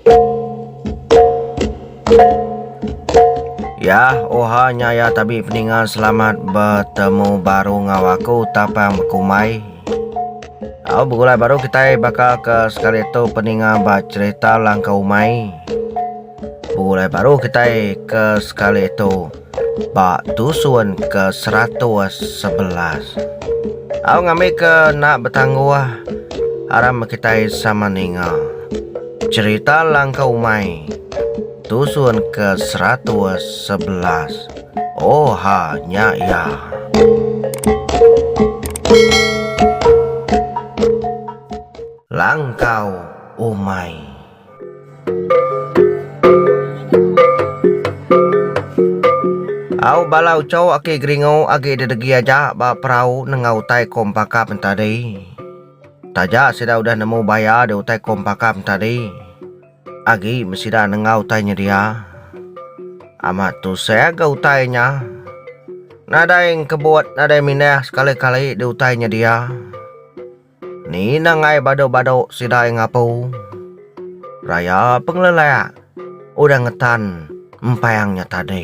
Ya, ohanya ya tabi peningan selamat bertemu baru ngawaku tapang berkumai. Begulai baru kita bakal ke sekali itu peningan bercerita langkah umai. Begulai baru kita ke sekali itu bak dusun ke 111. Ngambil ke nak bertangguh aram kita sama ninga. Cerita langkah umai. Dusun ke 111. Oh hanya ya. Langkau umai. Au balau cau ake gringo age dedegi aja ba perahu nengau tai kompakap tadi. Taja sudah udah nemu bayar de utai kompakap tadi. Agi mesti dah nengau tanya dia. Amat tu saya gau tanya. Nada yang kebut, nada yang minah sekali-kali di utainya dia. Ni nangai badau-badau sida yang ngapu. Raya pengelelak. Udah ngetan empayangnya tadi.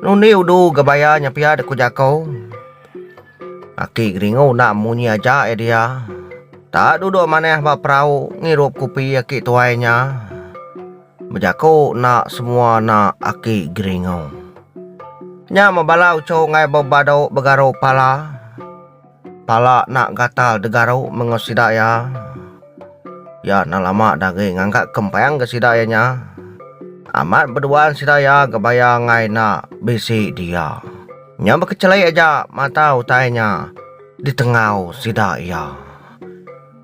Nuni udu gabayanya pia deku jakau. Aki gringo nak munyi aja dia. Tak duduk maneh ba perahu ngirup kopi aki tuainya. Berjaku nak semua nak aki gringo. Nya mabalau cow ngai babado begaro pala. Pala nak gatal degaro mengosida ya. Ya nak lama dagi ngangkat kempayang ke sidayanya. Amat berduaan sidaya gabaya ngai nak bisi dia. Nya berkecelai aja mata utainya di tengah sidaya.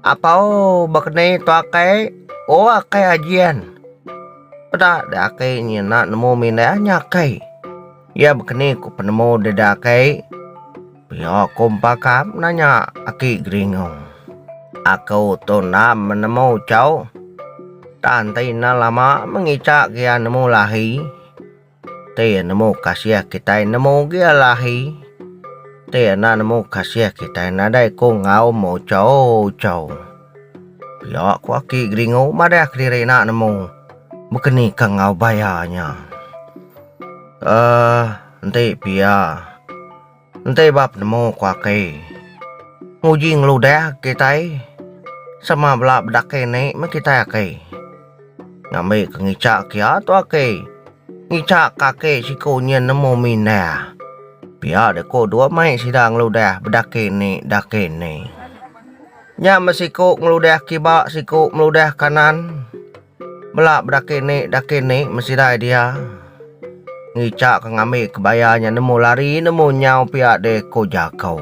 Apa bakne tu akai? Oh akai ajian. Pada dakai ni nak nemu minahnya akai. Ya bakne ku penemu de dakai. Ya kompakap nanya aki gringo. Aku tu nak menemu cau. Tantai na lama mengicak dia nemu lahi. Te nemu kasih kita nemu dia lahi. Te na nemu kasih kita nadai ko ngau mo cau. Ya aku aki gringo mada kiri nak nemu. Bekeni kang ngau bayarnya. Nanti pia. Nanti bab nemu ku aki. Nguji ngeludah kita. Sama belak bedak ini kita aki. Ngambil ke ngicak kia tu aki. Ngicak kakek si konya nemu minah. Pia deko dua mai sidang ngeludah bedak ini dak ini. Nya masiko ngeludah kibak siko ngeludah kanan. Belak dak ini mesti dah dia. Ngicak ke ngambil kebayanya nemu lari nemu nyau pihak de ko jakau.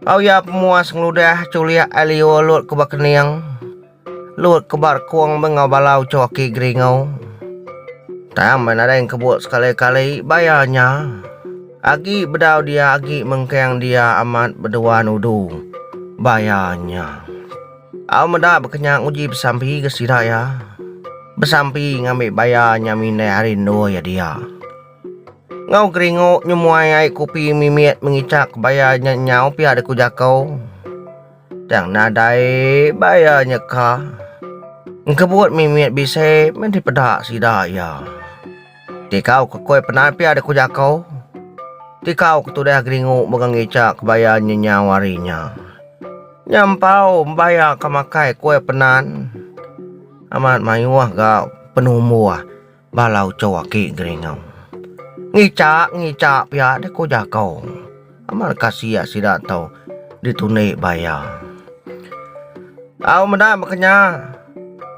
Au ya pemuas ngeludah culiak alio lut ke bakeniang. Lut ke bar kuang mengabalau coki gringau. Tang mana ada yang kebut sekali-kali bayarnya. Agi bedau dia agi mengkeang dia amat berduaan udu. Bayarnya. Au meda berkenyang uji bersampi ke sidaya. Bersampi ngambil bayarnya minai hari no ya dia. Ngau gringo nyumuai ai kopi mimiet mengicak bayarnya nyau pihak deku jakau. Tang nadai bayarnya ka. Ngkebut mimiet bisa menti pedak sidaya. Tikau kekoi penan pihak deku jakau. Tikau ketudah gringo mengicak bayarnya nyawarinya. Nyampau bayar kamakai kue penan. Amat mayuah gak penuh muah balau cowaki gringau. Ngicak pihak deku jakau. Amat kasih sida tau ditunai bayar. Au meda makanya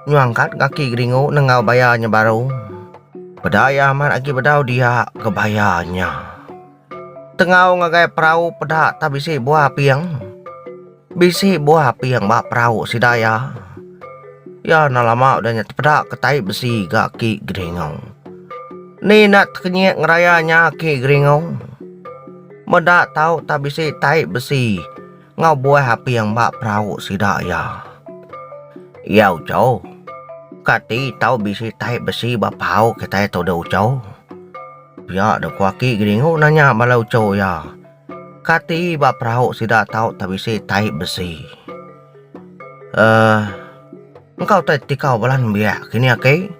nyuangkat kaki gringo nengau bayarnya baru. Pedaya amat lagi bedau dia ke bayarnya. Tengau ngagai perahu pedak tak bisi buah piang. Bisi buah piang bak perahu sidaya. Ya nak lama udah nyat pedak ketai besi kaki gringau. Ni nak kenyek ngerayanya kaki gringau. Medak tahu tak bisi tai besi. Ngau buah api yang bak perahu sidaya. Yau cau. Kati tahu bisi tai besi bak pau ketai tau dau cau. Biar dah kaki gringau nanya balau cau ya. Kati bak perahu sidak tahu tak bisi tai besi. Engkau teh tikau balan biak kini ake.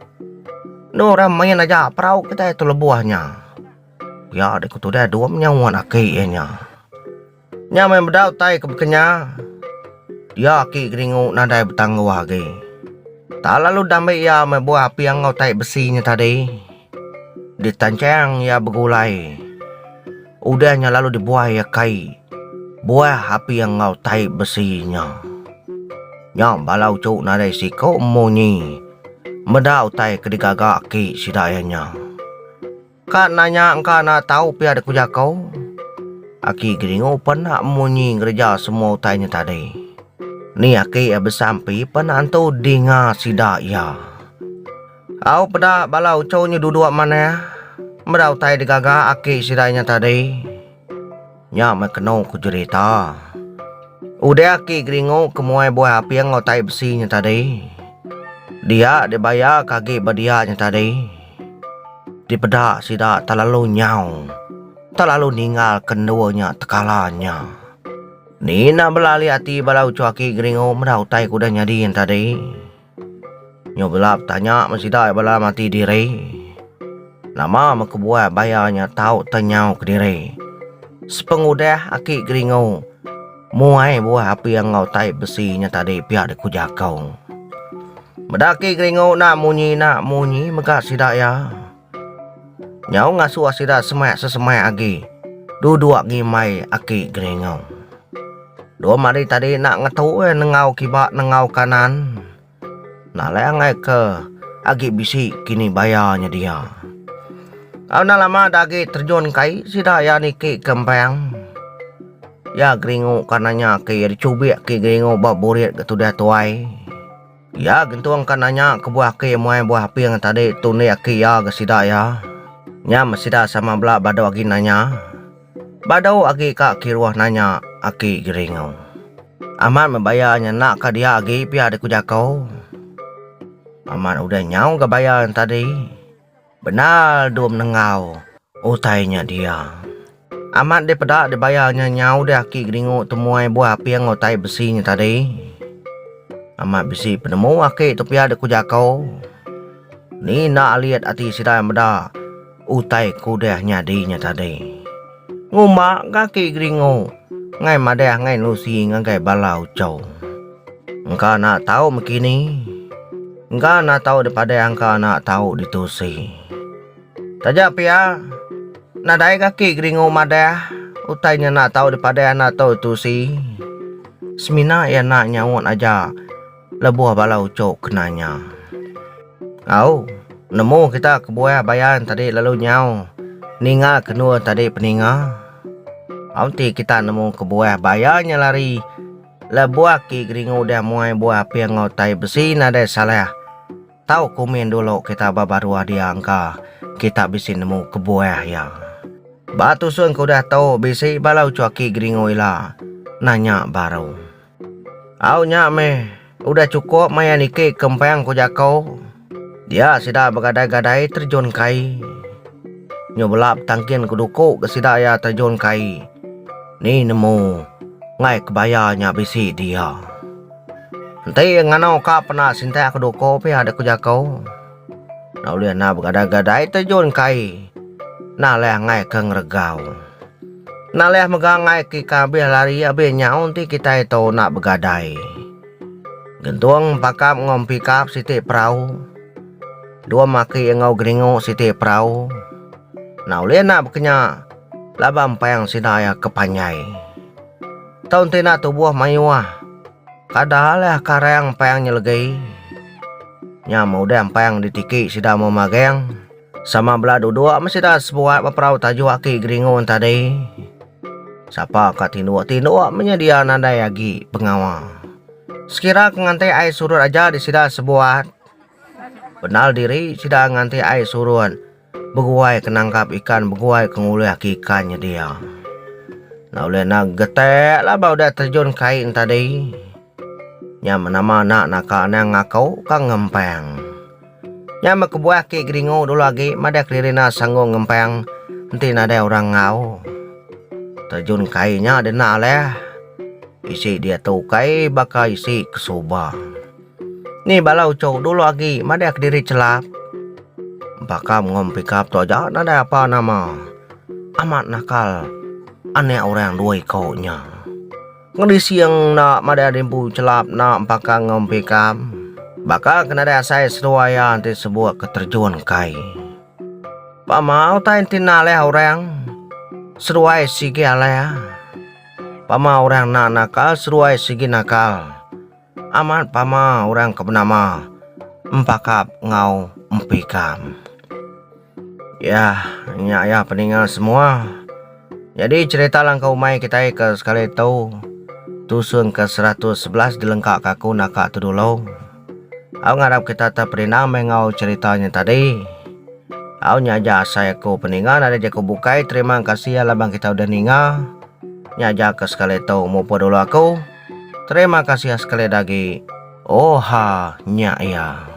No main aja perahu kita itu lebuahnya. Ya dek tu dah dua menyawan ake nya. Nya main bedau tai kebekenya. Ya ake geringu nadai betangguh ake. Tak lalu damai ya main buah api yang ngau tai besinya tadi. Ditancang ya begulai. Udahnya lalu dibuah ya kai. Buah api yang ngau tai besinya. Nya balau cuk nadai si kau monyi. Medau tai kedigagak ki sidayanya. Kak nanya engkau nak tahu pia ada kuja kau. Aki geringo pernah monyi ngerja semua tanya tadi. Ni aki besampi pernah antu dengar sidaya. Au pada balau cuknya duduk mana. Medau tai digagak aki sidayanya tadi. Nya mengenau ku cerita. Udah aki geringo kemuai buah api yang ngotai besinya tadi. Dia dibayar kaki badianya tadi. Dipedak sida terlalu nyau. Terlalu ninggal keduanya tekalanya. Nina belali hati balau cuaki geringo medau tai kuda nyadiin tadi. Nyobelap tanya masida bala mati diri. Lama mekebuah bayarnya tahu tenyau ke diri. Sepengudah aki geringo. Muai buah api yang ngau tai besinya tadi pihak deku jakau. Medaki geringo nak munyi megak sidak ya. Nyau ngasuh sidak sesemai agi. Duduk ngimai aki geringo. Dua mari tadi nak ngetu nengau kibak nengau kanan. Nak lengai ke agi bisi kini bayarnya dia. Kau nak lama dagi terjun kai sidak ya niki kempang. Ya geringo kananya ke dicubik ke geringo baburit ke tudah tuai. Ya gentuang kananya ke buah ke muai buah api yang tadi tunai ke ya ke sida ya. Nya masida sama belak badau agi nanya. Badau agi kak kiruah nanya aki geringo. Aman membayarnya nak ke dia agi pia ada kujakau. Aman udah nyau ke bayar yang tadi. Benar dua menengau utainya dia. Amat dia pedak dibayarnya nyau dia aki geringo temuai buah api yang ngotai besinya tadi. Amat besi penemu aki tu pia ada kujakau. Ni nak lihat hati sidai meda utai kudah nyadinya tadi. Ngumak kaki geringo. Ngai madeh ngai nusi ngai balau cow. Engkau nak tahu begini. Engkau nak tahu daripada engkau nak tahu ditusi. Tajak pia. Nadai kaki geringo madah. Utainya nak tahu daripada nak tahu tu si. Semina ya nak nyawon aja. Lebuah balau cok kenanya. Au, nemu kita kebuah bayan tadi lalu nyau. Ninga kenua tadi peninga. Au ti kita nemu kebuah bayannya lari. Lebuah ki geringo dah muai buah api yang ngotai besi nadai salah. Tahu komen dulu kita babaruah dia angka. Kita bisa nemu kebuah ya. Batu sun kau dah tahu bisi balau cuaki geringo ila. Nanya baru. Au nyak meh. Udah cukup maya niki kempang ku jakau. Dia sida bergadai-gadai terjun kai. Nyobelap tangkin kuduku ke sida ya terjun kai. Ni nemu. Ngai kebayanya bisi dia. Nanti nganau ka pernah sintai aku duku pi ada ku jakau. Nau lian na bergadai-gadai terjun kai. Nah leh ngai keng regau. Nah leh megang ngai ki kabeh lari abe nyau ti kita itu nak begadai. Gentuang pakap ngompi kap siti perahu. Dua maki ngau geringo siti perahu. Nah lian nak bekenya labam payang sinaya kepanyai. Tahun tina tubuh mayuah. Kadahal leh karang payang nyelegai. Nya mau deh payang ditiki sida mau mageng. Sama belah dua masih dah sebuah perahu tajuk aki geringo tadi. Siapa kat tinua menyedia nadai lagi pengawal. Sekira ngantai air surut aja di sida sebuah. Benal diri sida ngantai air surut. Beguai kenangkap ikan, beguai kengulih aki ikannya dia. Nah oleh nak getek lah bau dah terjun kain tadi. Nya menama nak ngakau kang ngempeng. Nya kebuah ki geringo dulu lagi mada kelirina sanggung ngempeng. Nanti nada orang ngau. Terjun kainya ada nak leh. Isi dia tu kai bakal isi kesoba. Ni balau cok dulu lagi, mana diri celap. Pakam ngom pikap tu aja, nada apa nama. Amat nakal, aneh orang dua kaunya. Ngedi siang nak mada dimpu celap nak pakam ngom pikap. Bakal kena ada saya seruaya nanti sebuah keterjuan kai. Pak mau tain tinale orang. Seruai sigi alaya. Pama orang nak nakal, seruai sigi nakal. Amat pama orang kebenama. Empakap ngau empikam. Ya, ya peninggal semua. Jadi cerita langkau mai kita ke sekali tahu. Tusun ke 111 dilengkap kaku nakak tu dulu. Aku ngarap kita tak pernah mengau ceritanya tadi. Aku nyaja saya ku peninggal ada je ku bukai. Terima kasih ya labang kita udah ningal. Nyaja ke sekali tahu mau dulu aku. Terima kasih sekali lagi. Oha nya ya.